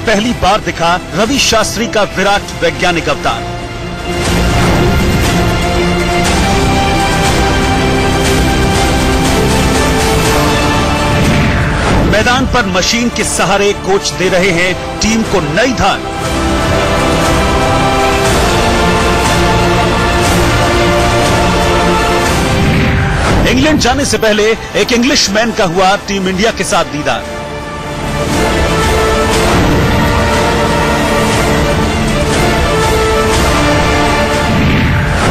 पहली बार दिखा रवि शास्त्री का विराट वैज्ञानिक अवतार। मैदान पर मशीन के सहारे कोच दे रहे हैं टीम को नई धार। इंग्लैंड जाने से पहले एक इंग्लिशमैन का हुआ टीम इंडिया के साथ दीदार।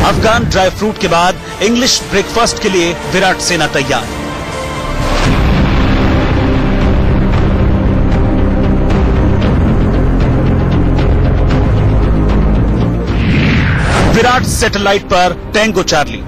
अफगान ड्राई फ्रूट के बाद इंग्लिश ब्रेकफास्ट के लिए विराट सेना तैयार। विराट सैटेलाइट पर टैंगो चार्ली।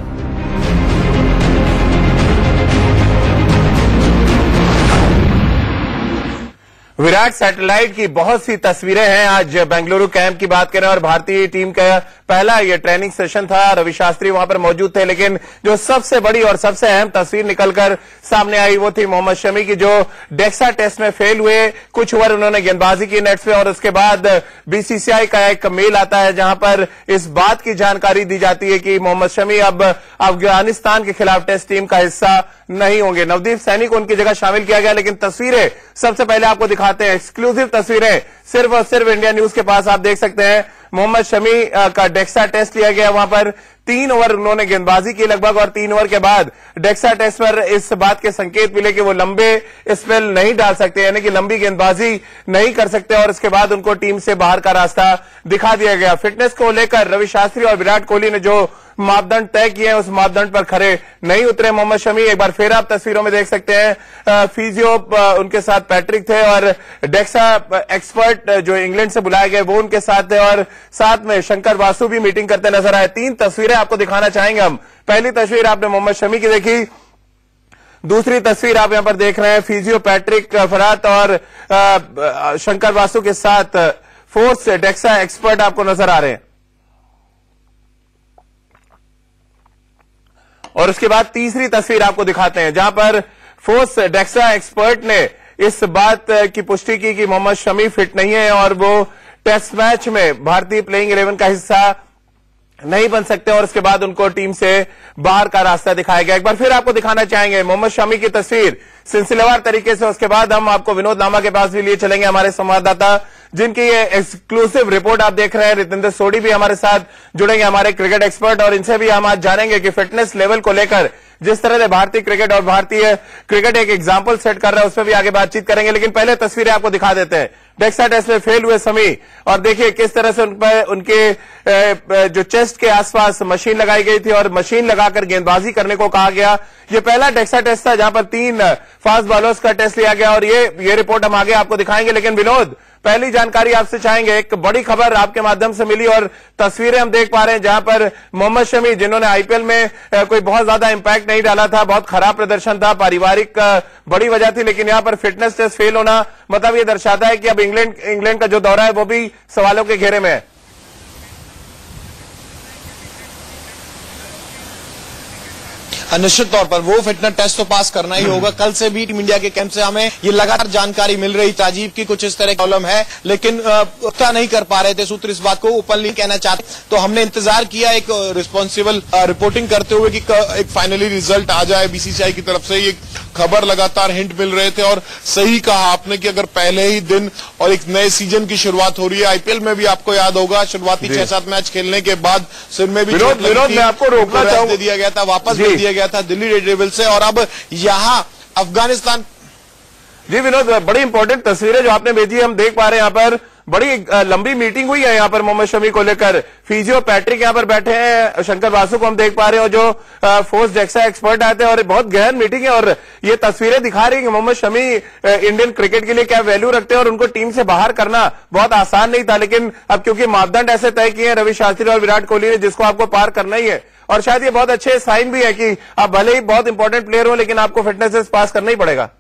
विराट सैटेलाइट की बहुत सी तस्वीरें हैं। आज बेंगलुरु कैंप की बात करें और भारतीय टीम का पहला ये ट्रेनिंग सेशन था। रवि शास्त्री वहां पर मौजूद थे, लेकिन जो सबसे बड़ी और सबसे अहम तस्वीर निकलकर सामने आई वो थी मोहम्मद शमी की, जो डेक्सा टेस्ट में फेल हुए। कुछ ओवर उन्होंने गेंदबाजी की नेट्स पे और उसके बाद बीसीसीआई का एक मेल आता है जहां पर इस बात की जानकारी दी जाती है कि मोहम्मद शमी अब अफगानिस्तान के खिलाफ टेस्ट टीम का हिस्सा नहीं होंगे। नवदीप सैनी को उनकी जगह शामिल किया गया, लेकिन तस्वीरें सबसे पहले आपको दिखाते हैं। एक्सक्लूसिव तस्वीरें सिर्फ और सिर्फ इंडिया न्यूज के पास आप देख सकते हैं। मोहम्मद शमी का डेक्सा टेस्ट लिया गया, वहां पर 3 ओवर उन्होंने गेंदबाजी की लगभग, और 3 ओवर के बाद डेक्सा टेस्ट पर इस बात के संकेत मिले कि वो लंबे स्पेल नहीं डाल सकते, यानी कि लंबी गेंदबाजी नहीं कर सकते, और इसके बाद उनको टीम से बाहर का रास्ता दिखा दिया गया। फिटनेस को लेकर रवि शास्त्री और विराट कोहली ने जो मापदंड तय किए हैं उस मापदंड पर खरे नहीं उतरे मोहम्मद शमी। एक बार फिर आप तस्वीरों में देख सकते हैं, फिजियो उनके साथ पैट्रिक थे और डेक्सा एक्सपर्ट जो इंग्लैंड से बुलाए गए वो उनके साथ थे, और साथ में शंकर वासु भी मीटिंग करते नजर आए। 3 तस्वीरें आपको दिखाना चाहेंगे हम। पहली तस्वीर आपने मोहम्मद शमी की देखी, दूसरी तस्वीर आप यहां पर देख रहे हैं फिजियो पैट्रिक फरात और शंकर वासु के साथ फोर्स डेक्सा एक्सपर्ट आपको नजर आ रहे हैं। और उसके बाद तीसरी तस्वीर आपको दिखाते हैं जहां पर फोर्स डेक्सा एक्सपर्ट ने इस बात की पुष्टि की कि मोहम्मद शमी फिट नहीं है और वो टेस्ट मैच में भारतीय प्लेइंग 11 का हिस्सा नहीं बन सकते, और उसके बाद उनको टीम से बाहर का रास्ता दिखाया गया। एक बार फिर आपको दिखाना चाहेंगे मोहम्मद शमी की तस्वीर सिलसिलेवार तरीके से। उसके बाद हम आपको विनोद लामा के पास भी लिए चलेंगे, हमारे संवाददाता, जिनकी ये एक्सक्लूसिव रिपोर्ट आप देख रहे हैं। रितेंद्र सोडी भी हमारे साथ जुड़ेंगे, हमारे क्रिकेट एक्सपर्ट, और इनसे भी हम आज जानेंगे कि फिटनेस लेवल को लेकर जिस तरह से भारतीय क्रिकेट और भारतीय क्रिकेट एक एग्जाम्पल सेट कर रहा है उस पर भी आगे बातचीत करेंगे। लेकिन पहले तस्वीरें आपको दिखा देते हैं। डेक्सा टेस्ट में फेल हुए शमी, और देखिए किस तरह से उन पर उनके जो चेस्ट के आसपास मशीन लगाई गई थी और मशीन लगाकर गेंदबाजी करने को कहा गया। ये पहला डेक्सा टेस्ट था जहां पर 3 फास्ट बॉलर्स का टेस्ट लिया गया, और ये रिपोर्ट हम आगे आपको दिखाएंगे। लेकिन विनोद, पहली जानकारी आपसे चाहेंगे। एक बड़ी खबर आपके माध्यम से मिली और तस्वीरें हम देख पा रहे हैं जहां पर मोहम्मद शमी, जिन्होंने आईपीएल में कोई बहुत ज्यादा इंपैक्ट नहीं डाला था, बहुत खराब प्रदर्शन था, पारिवारिक बड़ी वजह थी, लेकिन यहां पर फिटनेस टेस्ट फेल होना मतलब ये दर्शाता है कि अब इंग्लैंड का जो दौरा है वो भी सवालों के घेरे में है। निश्चित तौर पर वो फिटनेस टेस्ट तो पास करना ही होगा। कल से भी टीम इंडिया के कैंप से हमें ये लगातार जानकारी मिल रही थी राजीव की कुछ इस तरह की प्रॉब्लम है, लेकिन उतना नहीं कर पा रहे थे सूत्र इस बात को ओपनली कहना चाहते। तो हमने इंतजार किया एक रिस्पॉन्सिबल रिपोर्टिंग करते हुए कि एक फाइनली रिजल्ट आ जाए बीसीसीआई की तरफ से। ये खबर लगातार हिंट मिल रहे थे और सही कहा आपने कि अगर पहले ही दिन और एक नए सीजन की शुरुआत हो रही है। आईपीएल में भी आपको याद होगा शुरुआती 6-7 मैच खेलने के बाद सिर में भी विनोद मैं आपको रोकना चाहूंगा, दे दिया गया था, वापस भेज दिया गया था दिल्ली रेड डेविल्स से, और अब यहां अफगानिस्तान। जी विनोद, बड़ी इंपॉर्टेंट तस्वीरें जो आपने भेजी हम देख पा रहे हैं। यहाँ पर बड़ी लंबी मीटिंग हुई है यहाँ पर मोहम्मद शमी को लेकर। फिजियो पैट्रिक यहाँ पर बैठे हैं, शंकर वासु को हम देख पा रहे हैं, और जो फोर्स डेक्सा एक्सपर्ट आते हैं, और बहुत गहन मीटिंग है। और ये तस्वीरें दिखा रही है कि मोहम्मद शमी इंडियन क्रिकेट के लिए क्या वैल्यू रखते हैं, और उनको टीम से बाहर करना बहुत आसान नहीं था। लेकिन अब क्योंकि मापदंड ऐसे तय किए हैं रवि शास्त्री और विराट कोहली ने, जिसको आपको पार करना ही है, और शायद ये बहुत अच्छे साइन भी है कि आप भले ही बहुत इंपॉर्टेंट प्लेयर हो लेकिन आपको फिटनेस टेस्ट पास करना ही पड़ेगा।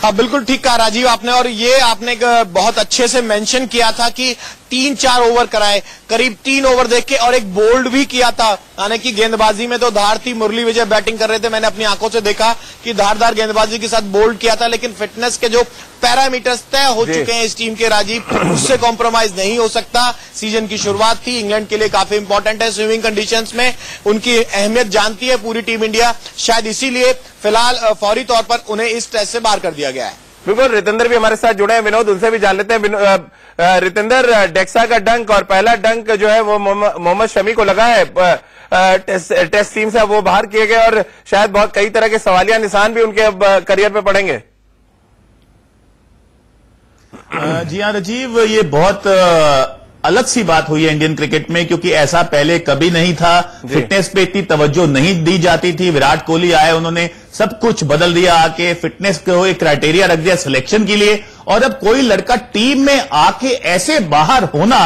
हाँ, बिल्कुल ठीक कहा राजीव आपने, और ये आपने बहुत अच्छे से मेंशन किया था कि 3-4 ओवर कराए, करीब 3 ओवर देख के, और एक बोल्ड भी किया था। यानी कि गेंदबाजी में तो धार थी, मुरली विजय बैटिंग कर रहे थे, मैंने अपनी आंखों से देखा कि धारदार गेंदबाजी के साथ बोल्ड किया था, लेकिन फिटनेस के जो पैरामीटर्स तय हो चुके हैं इस टीम के राजीव, उससे कॉम्प्रोमाइज नहीं हो सकता। सीजन की शुरुआत थी, इंग्लैंड के लिए काफी इंपॉर्टेंट है, स्विमिंग कंडीशंस में उनकी अहमियत जानती है पूरी टीम इंडिया, शायद इसीलिए फिलहाल फौरी तौर पर उन्हें इस टेस्ट से बाहर कर दिया गया है। बिल्कुल, रितेंद्र भी हमारे साथ जुड़े हैं, विनोद उनसे भी जान लेते हैं। रितेंद्र, डेक्सा का डंक और पहला डंक जो है वो मोहम्मद शमी को लगा है, टेस्ट टीम से वो बाहर किए गए और शायद बहुत कई तरह के सवालिया निशान भी उनके करियर पे पड़ेंगे। जी हाँ राजीव, ये बहुत अलग सी बात हुई है इंडियन क्रिकेट में, क्योंकि ऐसा पहले कभी नहीं था। फिटनेस पे इतनी तवज्जो नहीं दी जाती थी। विराट कोहली आए, उन्होंने सब कुछ बदल दिया, आके फिटनेस को एक क्राइटेरिया रख दिया सिलेक्शन के लिए, और अब कोई लड़का टीम में आके ऐसे बाहर होना,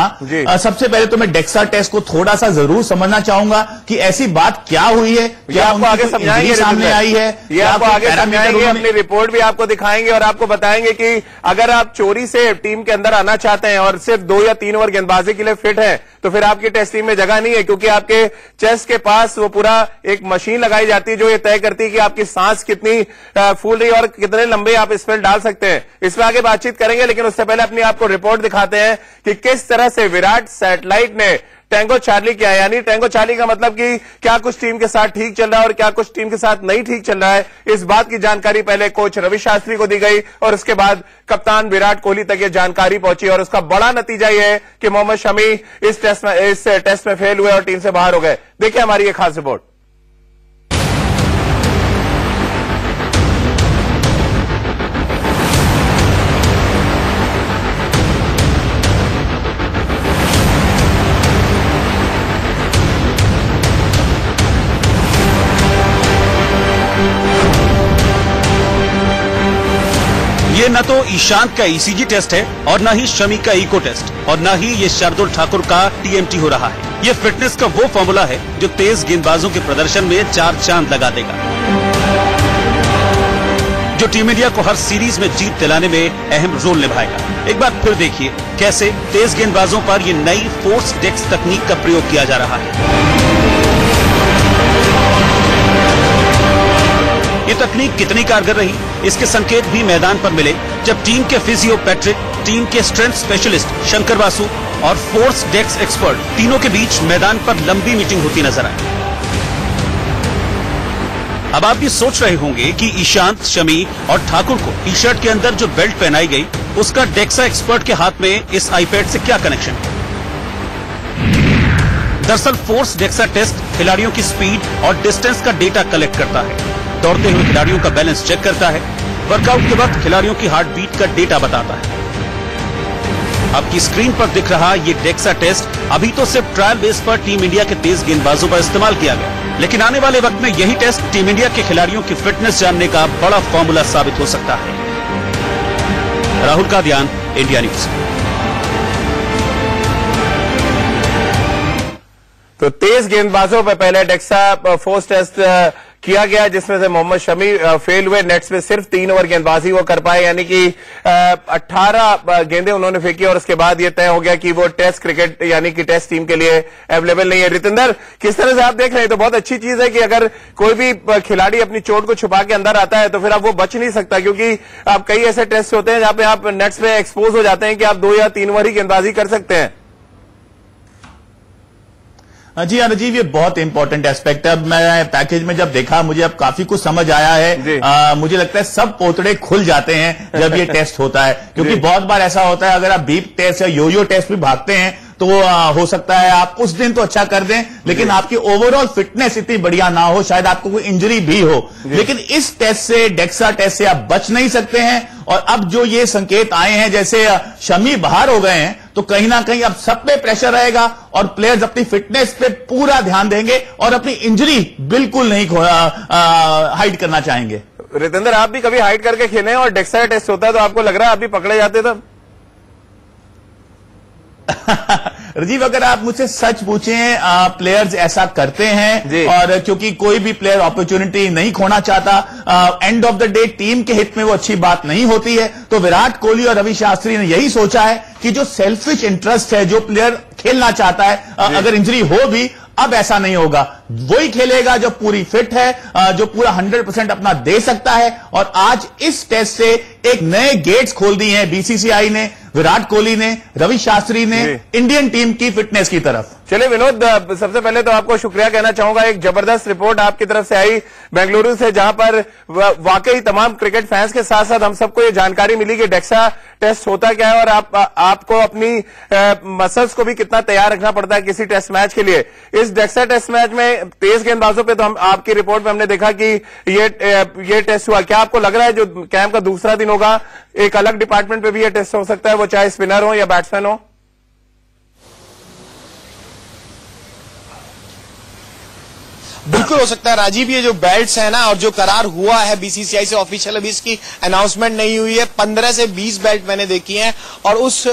सबसे पहले तो मैं डेक्सा टेस्ट को थोड़ा सा जरूर समझना चाहूंगा कि ऐसी बात क्या हुई है, क्या आपको आगे समझाएंगे, सामने आई है, ये आपको आगे समझाएंगे, अपनी रिपोर्ट भी आपको दिखाएंगे और आपको बताएंगे कि अगर आप चोरी से टीम के अंदर आना चाहते हैं और सिर्फ 2 या 3 ओवर गेंदबाजी के लिए फिट है, तो फिर आपकी टेस्ट टीम में जगह नहीं है, क्योंकि आपके चेस्ट के पास वो पूरा एक मशीन लगाई जाती है जो ये तय करती है कि आपकी सांस कितनी फूल रही है और कितने लंबे आप स्पेल डाल सकते हैं। इसमें आगे बातचीत करेंगे, लेकिन उससे पहले अपनी आपको रिपोर्ट दिखाते हैं कि किस तरह से विराट सैटेलाइट ने टैंगो चार्ली किया है। यानी टैंगो चार्ली का मतलब कि क्या कुछ टीम के साथ ठीक चल रहा है और क्या कुछ टीम के साथ नहीं ठीक चल रहा है, इस बात की जानकारी पहले कोच रवि शास्त्री को दी गई और उसके बाद कप्तान विराट कोहली तक ये जानकारी पहुंची, और उसका बड़ा नतीजा यह है कि मोहम्मद शमी इस टेस्ट में फेल हुए और टीम से बाहर हो गए। देखिए हमारी ये खास रिपोर्ट। ये न तो ईशांत का ईसीजी टेस्ट है और न ही शमी का इको टेस्ट, और न ही ये शार्दुल ठाकुर का टीएमटी हो रहा है। ये फिटनेस का वो फॉर्मूला है जो तेज गेंदबाजों के प्रदर्शन में 4 चांद लगा देगा, जो टीम इंडिया को हर सीरीज में जीत दिलाने में अहम रोल निभाएगा। एक बार फिर देखिए कैसे तेज गेंदबाजों पर ये नई फोर्स डेक्स तकनीक का प्रयोग किया जा रहा है। ये तकनीक कितनी कारगर रही, इसके संकेत भी मैदान पर मिले जब टीम के फिजियो पैट्रिक, टीम के स्ट्रेंथ स्पेशलिस्ट शंकर बासु और फोर्स डेक्स एक्सपर्ट तीनों के बीच मैदान पर लंबी मीटिंग होती नजर आई। अब आप भी सोच रहे होंगे कि ईशांत, शमी और ठाकुर को टी शर्ट के अंदर जो बेल्ट पहनाई गई उसका डेक्सा एक्सपर्ट के हाथ में इस आईपैड से क्या कनेक्शन है। दरअसल फोर्स डेक्सा टेस्ट खिलाड़ियों की स्पीड और डिस्टेंस का डेटा कलेक्ट करता है, दौड़ते हुए खिलाड़ियों का बैलेंस चेक करता है, वर्कआउट के वक्त खिलाड़ियों की हार्ट बीट का डेटा बताता है। आपकी स्क्रीन पर दिख रहा ये डेक्सा टेस्ट अभी तो सिर्फ ट्रायल बेस पर टीम इंडिया के तेज गेंदबाजों पर इस्तेमाल किया गया, लेकिन आने वाले वक्त में यही टेस्ट टीम इंडिया के खिलाड़ियों की फिटनेस जानने का बड़ा फॉर्मूला साबित हो सकता है। राहुल का ध्यान, इंडिया न्यूज। तो तेज गेंदबाजों पर पहले डेक्सा फोर्स टेस्ट किया गया, जिसमें से मोहम्मद शमी फेल हुए, नेट्स में सिर्फ 3 ओवर गेंदबाजी वो कर पाए, यानी कि 18 गेंदें उन्होंने फेंकी और उसके बाद ये तय हो गया कि वो टेस्ट क्रिकेट यानी कि टेस्ट टीम के लिए अवेलेबल नहीं है। रितेंद्र, किस तरह से आप देख रहे हैं? तो बहुत अच्छी चीज है कि अगर कोई भी खिलाड़ी अपनी चोट को छुपा के अंदर आता है तो फिर अब वो बच नहीं सकता, क्योंकि अब कई ऐसे टेस्ट होते हैं जहां पे आप नेट्स में एक्सपोज हो जाते हैं कि आप 2 या 3 ओवर ही गेंदबाजी कर सकते हैं। जी हाँ राजीव, ये बहुत इंपॉर्टेंट एस्पेक्ट है। अब मैं पैकेज में जब देखा मुझे अब काफी कुछ समझ आया है। मुझे लगता है सब पोतड़े खुल जाते हैं जब ये टेस्ट होता है, क्योंकि बहुत बार ऐसा होता है अगर आप बीप टेस्ट या योयो टेस्ट भी भागते हैं तो हो सकता है आप उस दिन तो अच्छा कर दें, लेकिन आपकी ओवरऑल फिटनेस इतनी बढ़िया ना हो, शायद आपको कोई इंजरी भी हो, लेकिन इस टेस्ट से, डेक्सा टेस्ट से आप बच नहीं सकते हैं। और अब जो ये संकेत आए हैं, जैसे शमी बाहर हो गए हैं, तो कहीं ना कहीं अब सब पे प्रेशर रहेगा और प्लेयर्स अपनी फिटनेस पे पूरा ध्यान देंगे और अपनी इंजरी बिल्कुल नहीं हाइड करना चाहेंगे। रितेंद्र, आप भी कभी हाइड करके खेले और डेक्सा टेस्ट होता है तो आपको लग रहा है आप भी पकड़े जाते तब? राजीव, अगर आप मुझसे सच पूछें, प्लेयर्स ऐसा करते हैं और क्योंकि कोई भी प्लेयर अपॉर्चुनिटी नहीं खोना चाहता, end of the day team के हित में वो अच्छी बात नहीं होती है, तो विराट कोहली और रवि शास्त्री ने यही सोचा है कि जो सेल्फिश इंटरेस्ट है, जो प्लेयर खेलना चाहता है, अगर इंजरी हो भी अब ऐसा नहीं होगा, वही खेलेगा जो पूरी फिट है, जो पूरा 100% अपना दे सकता है। और आज इस टेस्ट से एक नए गेट्स खोल दिए हैं बीसीसीआई ने, विराट कोहली ने, रवि शास्त्री ने इंडियन टीम की फिटनेस की तरफ। चलिए विनोद, सबसे पहले तो आपको शुक्रिया कहना चाहूंगा। एक जबरदस्त रिपोर्ट आपकी तरफ से आई बेंगलुरु से, जहां पर वाकई तमाम क्रिकेट फैंस के साथ साथ हम सबको ये जानकारी मिली कि डेक्सा टेस्ट होता क्या है और आपको अपनी मसल्स को भी कितना तैयार रखना पड़ता है किसी टेस्ट मैच के लिए। इस डेक्सा टेस्ट मैच में तेज गेंदबाजों पे तो हम आपकी रिपोर्ट में हमने देखा कि ये टेस्ट हुआ। क्या आपको लग रहा है जो कैंप का दूसरा दिन होगा, एक अलग डिपार्टमेंट पे भी ये टेस्ट हो सकता है, वो चाहे स्पिनर हो या बैट्समैन हो? बिल्कुल हो सकता है राजीव। ये जो बेल्ट्स है ना, और जो करार हुआ है बीसीसीआई से ऑफिशियल, अभी इसकी अनाउंसमेंट नहीं हुई है, 15 से 20 बेल्ट मैंने देखी हैं और उस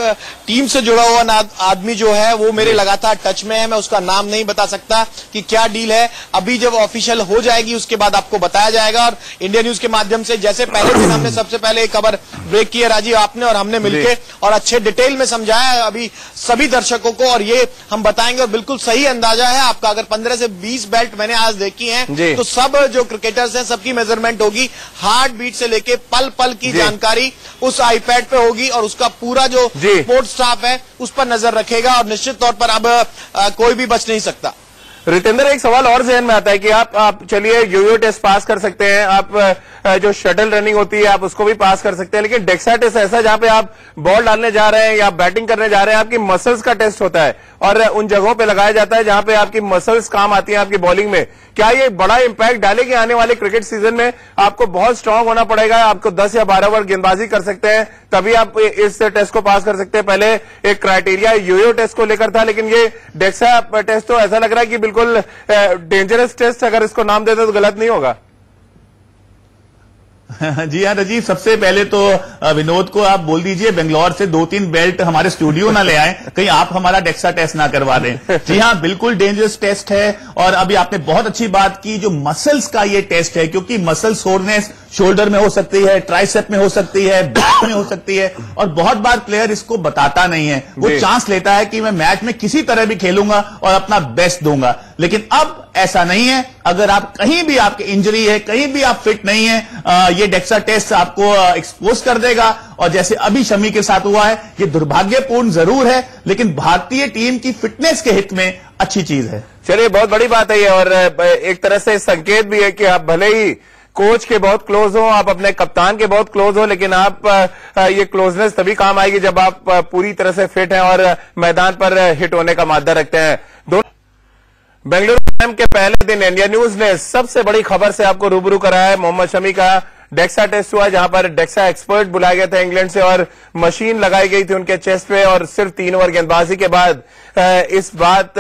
टीम से जुड़ा हुआ आदमी जो है वो मेरे लगातार टच में है। मैं उसका नाम नहीं बता सकता कि क्या डील है, अभी जब ऑफिशियल हो जाएगी उसके बाद आपको बताया जाएगा। और इंडिया न्यूज के माध्यम से जैसे पहले दिन हमने सबसे पहले एक खबर ब्रेक की है राजीव, आपने और हमने मिलकर, और अच्छे डिटेल में समझाया है अभी सभी दर्शकों को, और ये हम बताएंगे। और बिल्कुल सही अंदाजा है आपका, अगर 15 से 20 बेल्ट मैंने आज देखी हैं तो सब जो क्रिकेटर्स हैं सबकी मेजरमेंट होगी, हार्ट बीट से लेके पल पल की जानकारी उस आईपैड पे होगी और उसका पूरा जो स्पोर्ट स्टाफ है उस पर नजर रखेगा और निश्चित तौर पर अब कोई भी बच नहीं सकता। रितेंद्र, एक सवाल और जहन में आता है कि आप चलिए यूयो टेस्ट पास कर सकते हैं, आप जो शटल रनिंग होती है आप उसको भी पास कर सकते हैं, लेकिन डेक्सा टेस्ट ऐसा जहां पे आप बॉल डालने जा रहे हैं या बैटिंग करने जा रहे हैं, आपकी मसल्स का टेस्ट होता है और उन जगहों पे लगाया जाता है जहां पे आपकी मसल्स काम आती हैं आपकी बॉलिंग में। क्या ये बड़ा इंपैक्ट डालेगी आने वाले क्रिकेट सीजन में? आपको बहुत स्ट्रांग होना पड़ेगा, आपको 10 या 12 ओवर गेंदबाजी कर सकते हैं तभी आप इस टेस्ट को पास कर सकते हैं। पहले एक क्राइटेरिया यूयो टेस्ट को लेकर था, लेकिन ये डेक्सा टेस्ट तो ऐसा लग रहा है कि बिल्कुल डेंजरस टेस्ट, अगर इसको नाम देते तो गलत नहीं होगा। जी हाँ राजीव, सबसे पहले तो विनोद को आप बोल दीजिए बेंगलोर से 2-3 बेल्ट हमारे स्टूडियो ना ले आए, कहीं आप हमारा डेक्सा टेस्ट ना करवा दें। जी हाँ, बिल्कुल डेंजरस टेस्ट है। और अभी आपने बहुत अच्छी बात की, जो मसल्स का ये टेस्ट है, क्योंकि मसल सोरनेस शोल्डर में हो सकती है, ट्राइसेप में हो सकती है, बैक में हो सकती है, और बहुत बार प्लेयर इसको बताता नहीं है। वो चांस लेता है कि मैं मैच में किसी तरह भी खेलूंगा और अपना बेस्ट दूंगा, लेकिन अब ऐसा नहीं है। अगर आप कहीं भी आपकी इंजरी है, कहीं भी आप फिट नहीं है, ये डेक्सा टेस्ट आपको एक्सपोज कर देगा। और जैसे अभी शमी के साथ हुआ है, ये दुर्भाग्यपूर्ण जरूर है, लेकिन भारतीय टीम की फिटनेस के हित में अच्छी चीज है। चलिए, बहुत बड़ी बात है ये, और एक तरह से संकेत भी है कि आप भले ही कोच के बहुत क्लोज हो, आप अपने कप्तान के बहुत क्लोज हो, लेकिन आप ये क्लोजनेस तभी काम आएगी जब आप पूरी तरह से फिट हैं और मैदान पर हिट होने का मादा रखते हैं। बेंगलुरु कैंप के पहले दिन इंडिया न्यूज ने सबसे बड़ी खबर से आपको रूबरू कराया है। मोहम्मद शमी का डेक्सा टेस्ट हुआ, जहां पर डेक्सा एक्सपर्ट बुलाए गए थे इंग्लैंड से और मशीन लगाई गई थी उनके चेस्ट पे, और सिर्फ 3 ओवर गेंदबाजी के बाद इस बात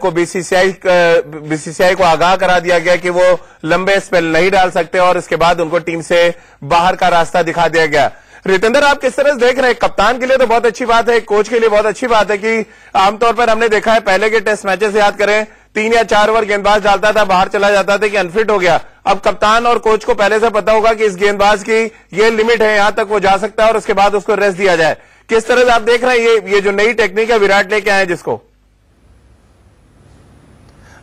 को बीसीसीआई को आगाह करा दिया गया कि वो लंबे स्पेल नहीं डाल सकते, और इसके बाद उनको टीम से बाहर का रास्ता दिखा दिया गया। रितेंद्र, आप किस तरह से देख रहे हैं? कप्तान के लिए तो बहुत अच्छी बात है, कोच के लिए बहुत अच्छी बात है कि आमतौर पर हमने देखा है पहले के टेस्ट मैचेस याद करें, 3 या 4 ओवर गेंदबाज डालता था, बाहर चला जाता था कि अनफिट हो गया। अब कप्तान और कोच को पहले से पता होगा कि इस गेंदबाज की ये लिमिट है, यहां तक वो जा सकता है और उसके बाद उसको रेस्ट दिया जाए। किस तरह से आप देख रहे हैं ये जो नई टेक्निक है विराट लेके आए जिसको?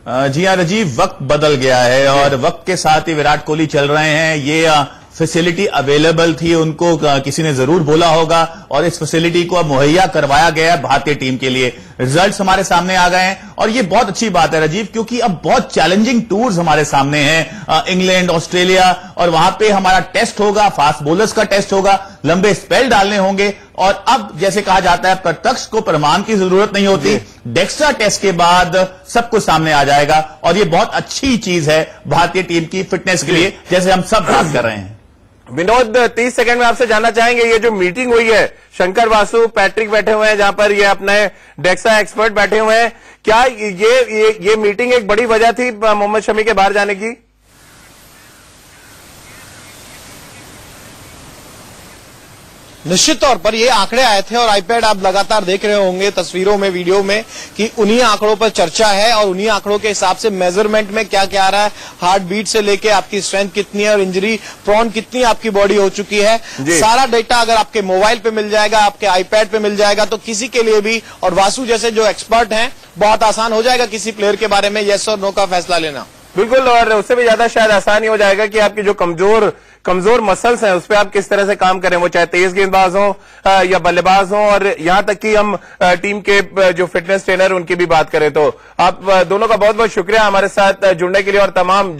जी हाँ राजीव, वक्त बदल गया है और वक्त के साथ ही विराट कोहली चल रहे हैं। ये फैसिलिटी अवेलेबल थी उनको, किसी ने जरूर बोला होगा, और इस फैसिलिटी को अब मुहैया करवाया गया है भारतीय टीम के लिए। रिजल्ट्स हमारे सामने आ गए हैं और ये बहुत अच्छी बात है राजीव, क्योंकि अब बहुत चैलेंजिंग टूर्स हमारे सामने हैं, इंग्लैंड, ऑस्ट्रेलिया, और वहां पे हमारा टेस्ट होगा, फास्ट बॉलर्स का टेस्ट होगा, लंबे स्पेल डालने होंगे। और अब जैसे कहा जाता है प्रत्यक्ष को प्रमाण की जरूरत नहीं होती, डेक्सा टेस्ट के बाद सब कुछ सामने आ जाएगा, और ये बहुत अच्छी चीज है भारतीय टीम की फिटनेस के लिए, जैसे हम सब बात कर रहे हैं। विनोद, 30 सेकंड में आपसे जानना चाहेंगे, ये जो मीटिंग हुई है, शंकर वासु, पैट्रिक बैठे हुए हैं जहां पर ये अपने डेक्सा एक्सपर्ट बैठे हुए हैं, क्या ये मीटिंग एक बड़ी वजह थी मोहम्मद शमी के बाहर जाने की? निश्चित तौर पर ये आंकड़े आए थे और आईपैड आप लगातार देख रहे होंगे तस्वीरों में, वीडियो में, कि उन्हीं आंकड़ों पर चर्चा है और उन्हीं आंकड़ों के हिसाब से मेजरमेंट में क्या क्या आ रहा है, हार्ट बीट से लेके आपकी स्ट्रेंथ कितनी है और इंजरी प्रोन कितनी आपकी बॉडी हो चुकी है। सारा डेटा अगर आपके मोबाइल पे मिल जाएगा, आपके आईपैड पे मिल जाएगा, तो किसी के लिए भी, और वासु जैसे जो एक्सपर्ट हैं, बहुत आसान हो जाएगा किसी प्लेयर के बारे में येस और नो का फैसला लेना। बिल्कुल, और उससे भी ज्यादा शायद आसानी हो जाएगा कि आपकी जो कमजोर मसल्स हैं उस पर आप किस तरह से काम करें, वो चाहे तेज गेंदबाज हो या बल्लेबाज हो, और यहां तक कि हम टीम के जो फिटनेस ट्रेनर उनकी भी बात करें। तो आप दोनों का बहुत बहुत शुक्रिया हमारे साथ जुड़ने के लिए और तमाम